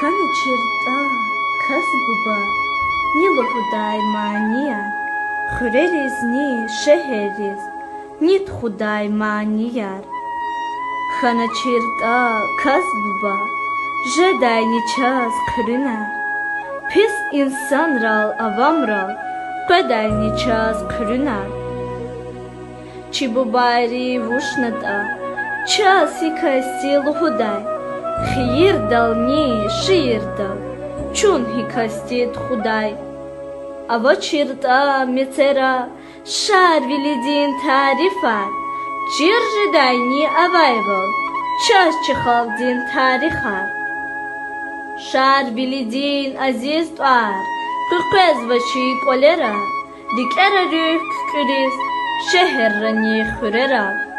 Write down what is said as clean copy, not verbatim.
Хана чирта, каз буба, нило худай мания, хурериз ни шехериз, нит худай манияр. Хана чирта, каз буба, жедай ничас кыринар. Pis insanral avamral, qaday niчас kırınar. Çibu bayri vuşnata, çasi kastil huday, xiyir dalni şiir dal, çun hikastit huday. Ava çirta metera, şar vilidin tarifar, çirjidayni avayval, ças çıxaldin tarixar. Şar bilidin aziz tuar, kırkız vaçi kolera, dikera rüh küküriz, şehirrani xürera.